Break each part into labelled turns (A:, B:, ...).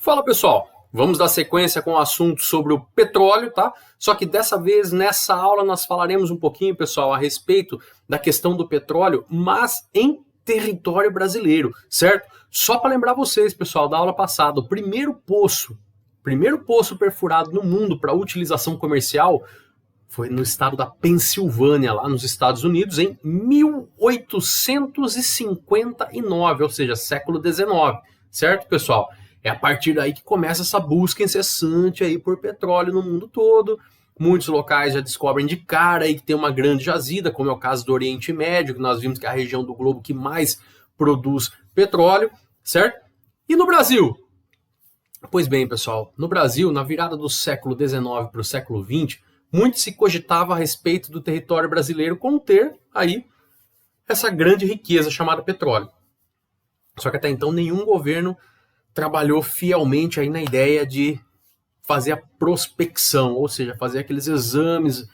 A: Fala pessoal, vamos dar sequência com o assunto sobre o petróleo, tá? Só que dessa vez, nessa aula, nós falaremos um pouquinho, pessoal, a respeito da questão do petróleo, mas em território brasileiro, certo? Só para lembrar vocês, pessoal, da aula passada, o primeiro poço perfurado no mundo para utilização comercial foi no estado da Pensilvânia, lá nos Estados Unidos, em 1859, ou seja, século XIX, certo, pessoal? É a partir daí que começa essa busca incessante aí por petróleo no mundo todo. Muitos locais já descobrem de cara aí que tem uma grande jazida, como é o caso do Oriente Médio, que nós vimos que é a região do globo que mais produz petróleo, certo? E no Brasil? Pois bem, pessoal, no Brasil, na virada do século XIX para o século XX, muito se cogitava a respeito do território brasileiro conter aí essa grande riqueza chamada petróleo. Só que até então nenhum governo trabalhou fielmente aí na ideia de fazer a prospecção, ou seja, fazer aqueles exames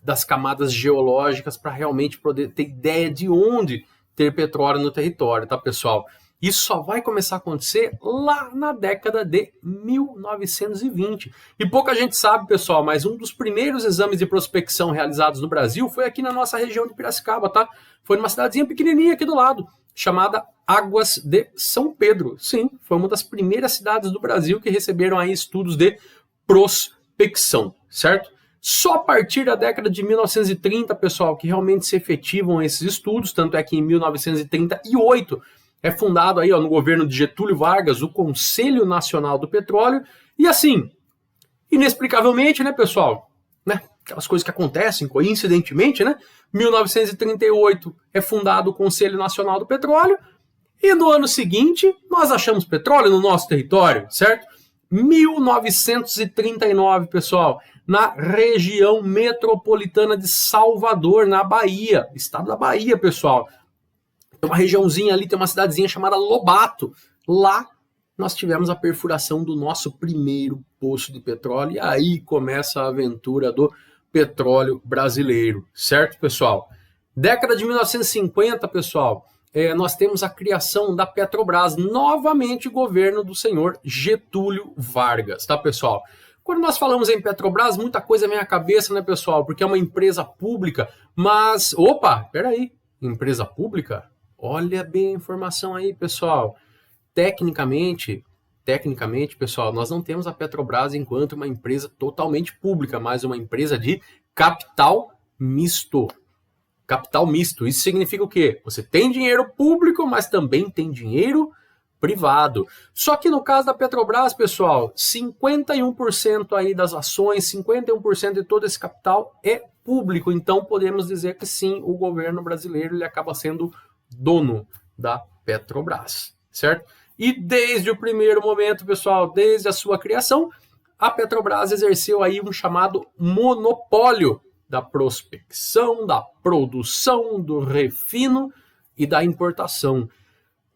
A: das camadas geológicas para realmente poder ter ideia de onde ter petróleo no território, tá, pessoal? Isso só vai começar a acontecer lá na década de 1920. E pouca gente sabe, pessoal, mas um dos primeiros exames de prospecção realizados no Brasil foi aqui na nossa região de Piracicaba, tá? Foi numa cidadezinha pequenininha aqui do lado, chamada Águas de São Pedro. Sim, foi uma das primeiras cidades do Brasil que receberam aí estudos de prospecção, certo? Só a partir da década de 1930, pessoal, que realmente se efetivam esses estudos, tanto é que em 1938 é fundado aí, ó, no governo de Getúlio Vargas, o Conselho Nacional do Petróleo, e assim, inexplicavelmente, né, pessoal, né, aquelas coisas que acontecem coincidentemente, né, 1938 é fundado o Conselho Nacional do Petróleo, e no ano seguinte nós achamos petróleo no nosso território, certo? 1939, pessoal, na região metropolitana de Salvador, na Bahia, estado da Bahia, pessoal. Tem uma regiãozinha ali, tem uma cidadezinha chamada Lobato. Lá nós tivemos a perfuração do nosso primeiro poço de petróleo. E aí começa a aventura do petróleo brasileiro. Certo, pessoal? Década de 1950, pessoal, nós temos a criação da Petrobras. Novamente governo do senhor Getúlio Vargas, tá, pessoal? Quando nós falamos em Petrobras, muita coisa vem à cabeça, né, pessoal? Porque é uma empresa pública, mas... Opa, peraí. Empresa pública? Olha bem a informação aí, pessoal. Tecnicamente, pessoal, nós não temos a Petrobras enquanto uma empresa totalmente pública, mas uma empresa de capital misto. Capital misto. Isso significa o quê? Você tem dinheiro público, mas também tem dinheiro privado. Só que no caso da Petrobras, pessoal, 51% aí das ações, 51% de todo esse capital é público. Então podemos dizer que sim, o governo brasileiro ele acaba sendo dono da Petrobras, certo? E desde o primeiro momento, pessoal, desde a sua criação, a Petrobras exerceu aí um chamado monopólio da prospecção, da produção, do refino e da importação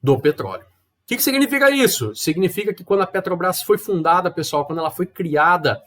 A: do petróleo. O que significa isso? Significa que quando a Petrobras foi fundada, pessoal, quando ela foi criada,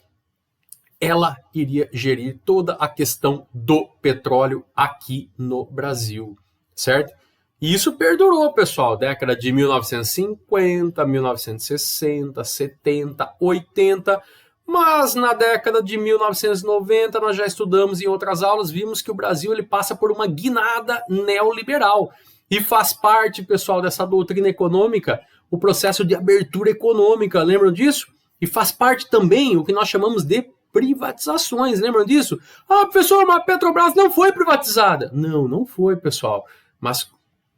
A: ela iria gerir toda a questão do petróleo aqui no Brasil, certo? E isso perdurou, pessoal, década de 1950, 1960, 70, 80, mas na década de 1990 nós já estudamos em outras aulas, vimos que o Brasil ele passa por uma guinada neoliberal e faz parte, pessoal, dessa doutrina econômica, o processo de abertura econômica, lembram disso? E faz parte também o que nós chamamos de privatizações, lembram disso? Ah, professor, mas a Petrobras não foi privatizada. Não, não foi, pessoal, mas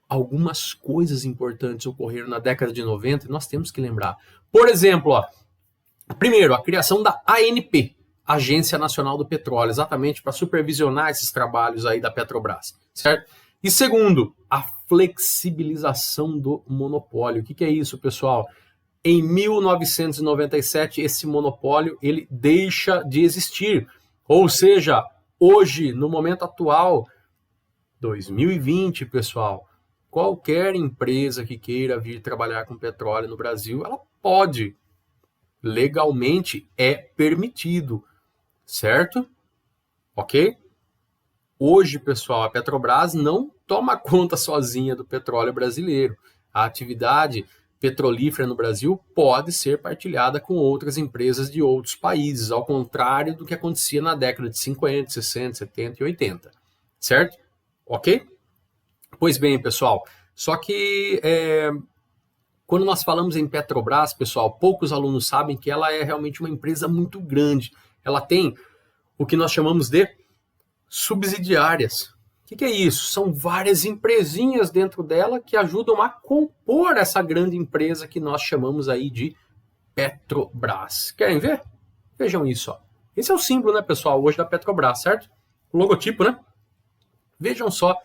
A: algumas coisas importantes ocorreram na década de 90 e nós temos que lembrar. Por exemplo, ó, primeiro, a criação da ANP, Agência Nacional do Petróleo, exatamente para supervisionar esses trabalhos aí da Petrobras, certo? E segundo, a flexibilização do monopólio. O que é isso, pessoal? Em 1997, esse monopólio ele deixa de existir. Ou seja, hoje, no momento atual, 2020, pessoal, qualquer empresa que queira vir trabalhar com petróleo no Brasil, ela pode. Legalmente é permitido, certo? Ok? Hoje, pessoal, a Petrobras não toma conta sozinha do petróleo brasileiro. A atividade petrolífera no Brasil pode ser partilhada com outras empresas de outros países, ao contrário do que acontecia na década de 50, 60, 70 e 80, certo? Ok? Pois bem, pessoal, só que quando nós falamos em Petrobras, pessoal, poucos alunos sabem que ela é realmente uma empresa muito grande. Ela tem o que nós chamamos de subsidiárias. O que é isso? São várias empresinhas dentro dela que ajudam a compor essa grande empresa que nós chamamos aí de Petrobras. Querem ver? Vejam isso. Ó. Esse é o símbolo, né, pessoal, hoje da Petrobras, certo? O logotipo, né? Vejam só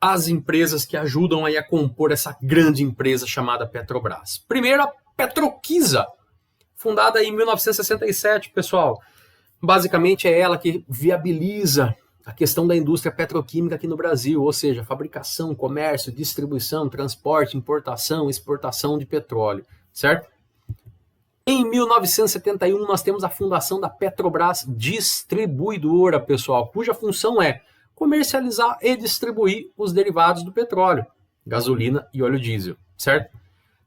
A: as empresas que ajudam aí a compor essa grande empresa chamada Petrobras. Primeiro, a Petroquisa, fundada em 1967, pessoal. Basicamente é ela que viabiliza a questão da indústria petroquímica aqui no Brasil, ou seja, fabricação, comércio, distribuição, transporte, importação, exportação de petróleo, certo? Em 1971, nós temos a fundação da Petrobras Distribuidora, pessoal, cuja função é comercializar e distribuir os derivados do petróleo, gasolina e óleo diesel, certo?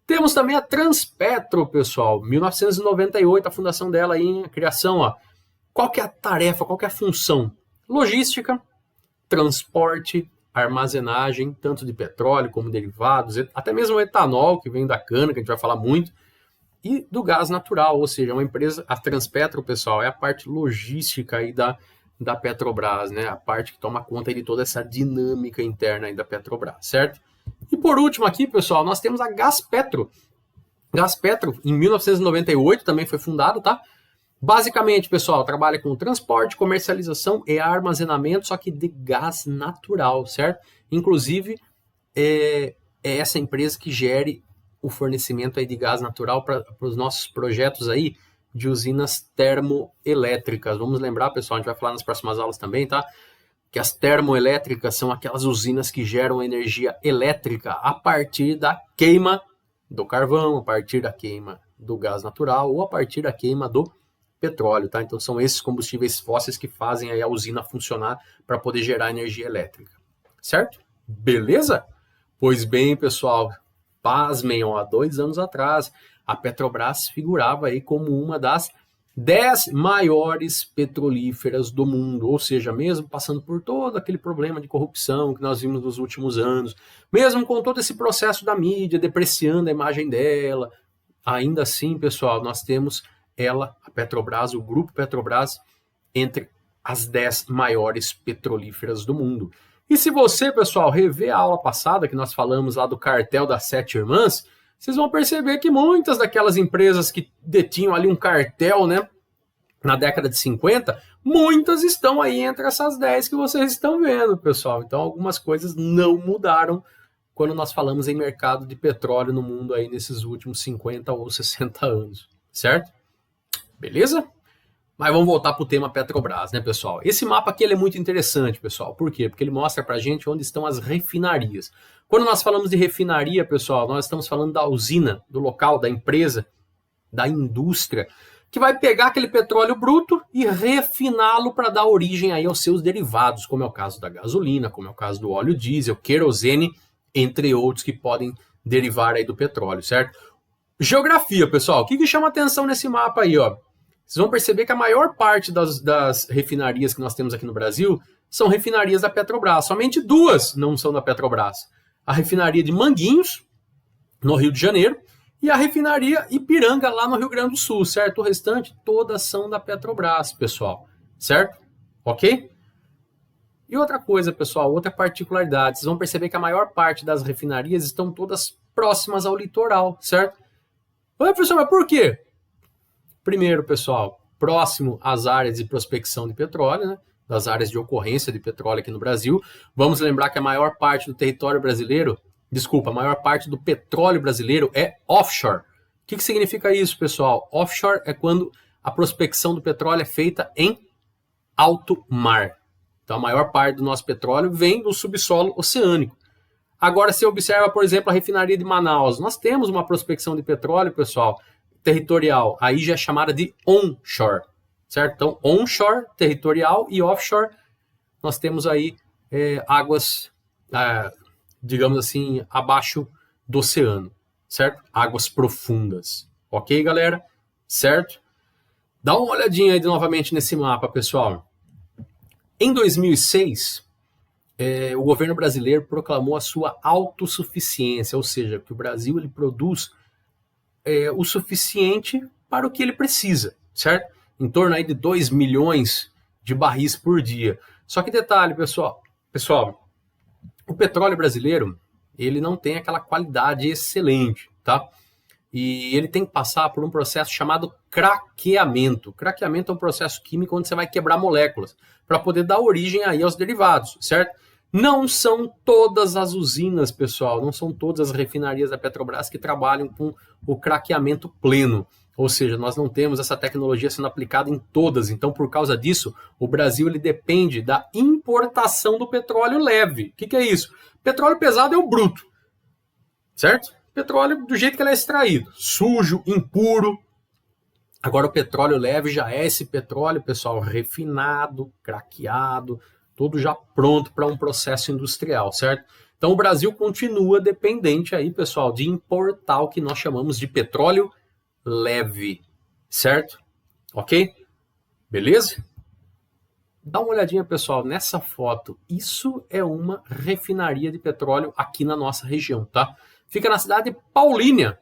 A: Temos também a Transpetro, pessoal, 1998, a fundação dela aí, a criação, ó. Qual que é a tarefa, qual que é a função? Logística, transporte, armazenagem, tanto de petróleo como derivados, até mesmo o etanol, que vem da cana, que a gente vai falar muito, e do gás natural, ou seja, uma empresa, a Transpetro, pessoal, é a parte logística aí da Petrobras, né? A parte que toma conta de toda essa dinâmica interna aí da Petrobras, certo? E por último aqui, pessoal, nós temos a Gaspetro. Gaspetro, em 1998, também foi fundada, tá? Basicamente, pessoal, trabalha com transporte, comercialização e armazenamento, só que de gás natural, certo? Inclusive, é essa empresa que gere o fornecimento aí de gás natural para os nossos projetos aí de usinas termoelétricas. Vamos lembrar, pessoal, a gente vai falar nas próximas aulas também, tá? Que as termoelétricas são aquelas usinas que geram energia elétrica a partir da queima do carvão, a partir da queima do gás natural ou a partir da queima do petróleo, tá? Então são esses combustíveis fósseis que fazem aí a usina funcionar para poder gerar energia elétrica, certo? Beleza? Pois bem, pessoal, pasmem, ó, há 2 anos atrás, a Petrobras figurava aí como uma das 10 maiores petrolíferas do mundo, ou seja, mesmo passando por todo aquele problema de corrupção que nós vimos nos últimos anos, mesmo com todo esse processo da mídia depreciando a imagem dela, ainda assim, pessoal, nós temos ela, a Petrobras, o grupo Petrobras, entre as 10 maiores petrolíferas do mundo. E se você, pessoal, rever a aula passada que nós falamos lá do cartel das 7 irmãs, vocês vão perceber que muitas daquelas empresas que detinham ali um cartel, né, na década de 50, muitas estão aí entre essas 10 que vocês estão vendo, pessoal. Então, algumas coisas não mudaram quando nós falamos em mercado de petróleo no mundo aí nesses últimos 50 ou 60 anos, certo? Beleza? Mas vamos voltar para o tema Petrobras, né, pessoal? Esse mapa aqui ele é muito interessante, pessoal. Por quê? Porque ele mostra para a gente onde estão as refinarias. Quando nós falamos de refinaria, pessoal, nós estamos falando da usina, do local, da empresa, da indústria, que vai pegar aquele petróleo bruto e refiná-lo para dar origem aí aos seus derivados, como é o caso da gasolina, como é o caso do óleo diesel, querosene, entre outros que podem derivar aí do petróleo, certo? Geografia, pessoal. O que chama atenção nesse mapa aí, ó? Vocês vão perceber que a maior parte das refinarias que nós temos aqui no Brasil são refinarias da Petrobras. Somente 2 não são da Petrobras. A refinaria de Manguinhos, no Rio de Janeiro, e a refinaria Ipiranga, lá no Rio Grande do Sul, certo? O restante, todas são da Petrobras, pessoal, certo? Ok? E outra coisa, pessoal, outra particularidade, vocês vão perceber que a maior parte das refinarias estão todas próximas ao litoral, certo? Oi, professor, mas por quê? Primeiro, pessoal, próximo às áreas de prospecção de petróleo, né? Das áreas de ocorrência de petróleo aqui no Brasil. Vamos lembrar que a maior parte do território brasileiro, a maior parte do petróleo brasileiro é offshore. O que significa isso, pessoal? Offshore é quando a prospecção do petróleo é feita em alto mar. Então, a maior parte do nosso petróleo vem do subsolo oceânico. Agora, se observa, por exemplo, a refinaria de Manaus, nós temos uma prospecção de petróleo, pessoal, territorial, aí já é chamada de onshore, certo? Então, onshore, territorial e offshore, nós temos aí águas, digamos assim, abaixo do oceano, certo? Águas profundas. Ok, galera? Certo? Dá uma olhadinha aí novamente nesse mapa, pessoal. Em 2006, o governo brasileiro proclamou a sua autossuficiência, ou seja, que o Brasil ele produz o suficiente para o que ele precisa, certo? Em torno aí de 2 milhões de barris por dia. Só que detalhe, pessoal, o petróleo brasileiro, ele não tem aquela qualidade excelente, tá? E ele tem que passar por um processo chamado craqueamento. Craqueamento é um processo químico onde você vai quebrar moléculas para poder dar origem aí aos derivados, certo? Não são todas as usinas, pessoal, não são todas as refinarias da Petrobras que trabalham com o craqueamento pleno. Ou seja, nós não temos essa tecnologia sendo aplicada em todas. Então, por causa disso, o Brasil ele depende da importação do petróleo leve. O que é isso? Petróleo pesado é o bruto, certo? Petróleo do jeito que ele é extraído, sujo, impuro. Agora o petróleo leve já é esse petróleo, pessoal, refinado, craqueado, todo já pronto para um processo industrial, certo? Então o Brasil continua dependente aí, pessoal, de importar o que nós chamamos de petróleo leve, certo? Ok? Beleza? Dá uma olhadinha, pessoal, nessa foto. Isso é uma refinaria de petróleo aqui na nossa região, tá? Fica na cidade de Paulínia.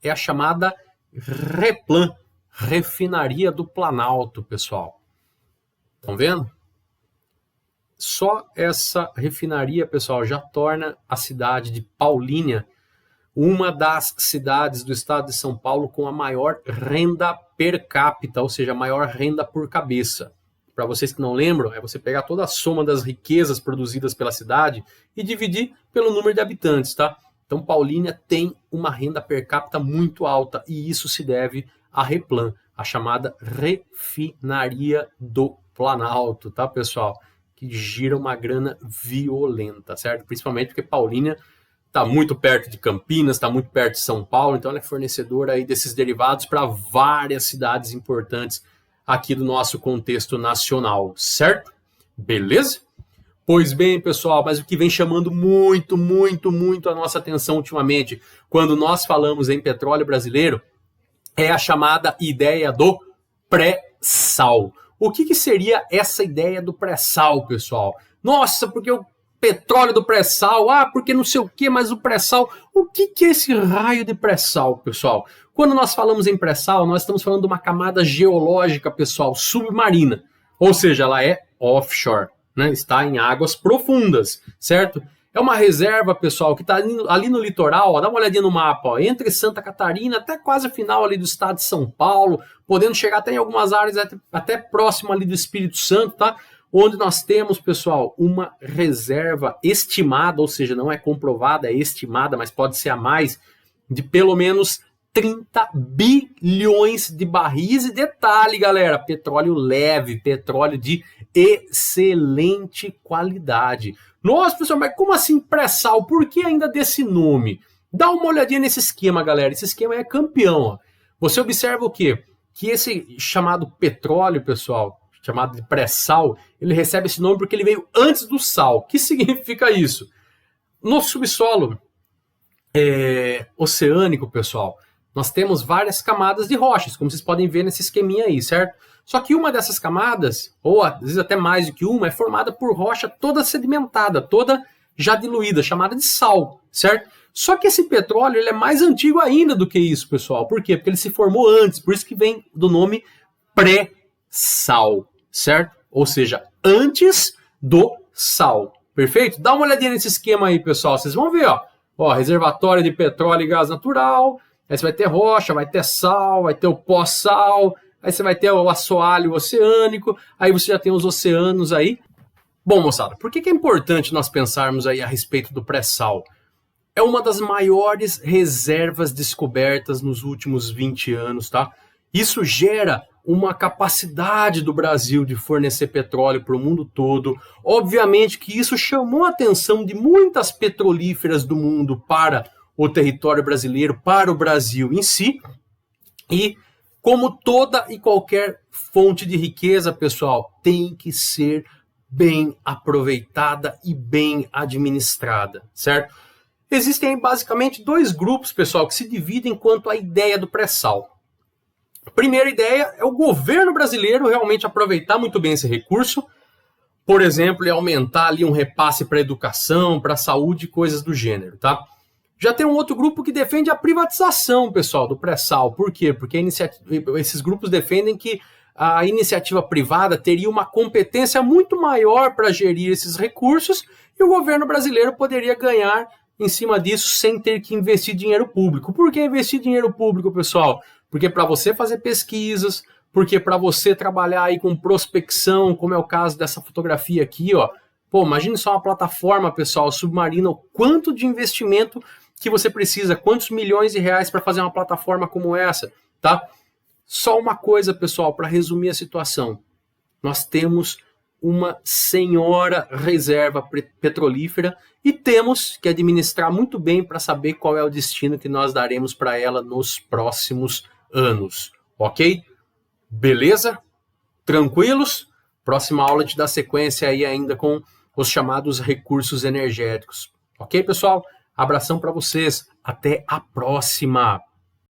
A: É a chamada Replan, Refinaria do Planalto, pessoal. Estão vendo? Só essa refinaria, pessoal, já torna a cidade de Paulínia uma das cidades do estado de São Paulo com a maior renda per capita, ou seja, a maior renda por cabeça. Para vocês que não lembram, é você pegar toda a soma das riquezas produzidas pela cidade e dividir pelo número de habitantes, tá? Então, Paulínia tem uma renda per capita muito alta e isso se deve à Replan, a chamada Refinaria do Planalto, tá, pessoal? Que gira uma grana violenta, certo? Principalmente porque Paulínia está muito perto de Campinas, está muito perto de São Paulo, então ela é fornecedora aí desses derivados para várias cidades importantes aqui do nosso contexto nacional, certo? Beleza? Pois bem, pessoal, mas o que vem chamando muito a nossa atenção ultimamente, quando nós falamos em petróleo brasileiro, é a chamada ideia do pré-sal. O que seria essa ideia do pré-sal, pessoal? Nossa, porque o petróleo do pré-sal, porque não sei o que, mas o pré-sal. O que é esse raio de pré-sal, pessoal? Quando nós falamos em pré-sal, nós estamos falando de uma camada geológica, pessoal, submarina. Ou seja, ela é offshore, né? Está em águas profundas, certo? É uma reserva, pessoal, que está ali no litoral, dá uma olhadinha no mapa, ó, entre Santa Catarina até quase o final ali do estado de São Paulo, podendo chegar até em algumas áreas até próximo ali do Espírito Santo, tá? Onde nós temos, pessoal, uma reserva estimada, ou seja, não é comprovada, é estimada, mas pode ser a mais, de pelo menos 30 bilhões de barris. E detalhe, galera, petróleo leve, petróleo de excelente qualidade. Nossa, pessoal, mas como assim pré-sal? Por que ainda desse nome? Dá uma olhadinha nesse esquema, galera. Esse esquema é campeão. Ó. Você observa o quê? Que esse chamado petróleo, pessoal, chamado de pré-sal, ele recebe esse nome porque ele veio antes do sal. O que significa isso? No subsolo oceânico, pessoal, nós temos várias camadas de rochas, como vocês podem ver nesse esqueminha aí, certo? Só que uma dessas camadas, ou às vezes até mais do que uma, é formada por rocha toda sedimentada, toda já diluída, chamada de sal, certo? Só que esse petróleo ele é mais antigo ainda do que isso, pessoal. Por quê? Porque ele se formou antes, por isso que vem do nome pré-sal, certo? Ou seja, antes do sal, perfeito? Dá uma olhadinha nesse esquema aí, pessoal, vocês vão ver, ó, reservatório de petróleo e gás natural, aí você vai ter rocha, vai ter sal, vai ter o pós-sal, aí você vai ter o assoalho oceânico, aí você já tem os oceanos aí. Bom, moçada, por que é importante nós pensarmos aí a respeito do pré-sal? É uma das maiores reservas descobertas nos últimos 20 anos, tá? Isso gera uma capacidade do Brasil de fornecer petróleo para o mundo todo. Obviamente que isso chamou a atenção de muitas petrolíferas do mundo para o território brasileiro, para o Brasil em si. E como toda e qualquer fonte de riqueza, pessoal, tem que ser bem aproveitada e bem administrada, certo? Existem basicamente dois grupos, pessoal, que se dividem quanto à ideia do pré-sal. A primeira ideia é o governo brasileiro realmente aproveitar muito bem esse recurso, por exemplo, e aumentar ali um repasse para a educação, para a saúde e coisas do gênero, tá? Já tem um outro grupo que defende a privatização, pessoal, do pré-sal. Por quê? Porque esses grupos defendem que a iniciativa privada teria uma competência muito maior para gerir esses recursos e o governo brasileiro poderia ganhar em cima disso sem ter que investir dinheiro público. Por que investir dinheiro público, pessoal? Porque para você fazer pesquisas, porque para você trabalhar aí com prospecção, como é o caso dessa fotografia aqui, ó. Pô, imagine só uma plataforma, pessoal, submarina, o quanto de investimento que você precisa, quantos milhões de reais para fazer uma plataforma como essa, tá? Só uma coisa, pessoal, para resumir a situação. Nós temos uma senhora reserva petrolífera e temos que administrar muito bem para saber qual é o destino que nós daremos para ela nos próximos anos, ok? Beleza? Tranquilos? Próxima aula te dá sequência aí ainda com os chamados recursos energéticos. Ok, pessoal? Abração para vocês. Até a próxima!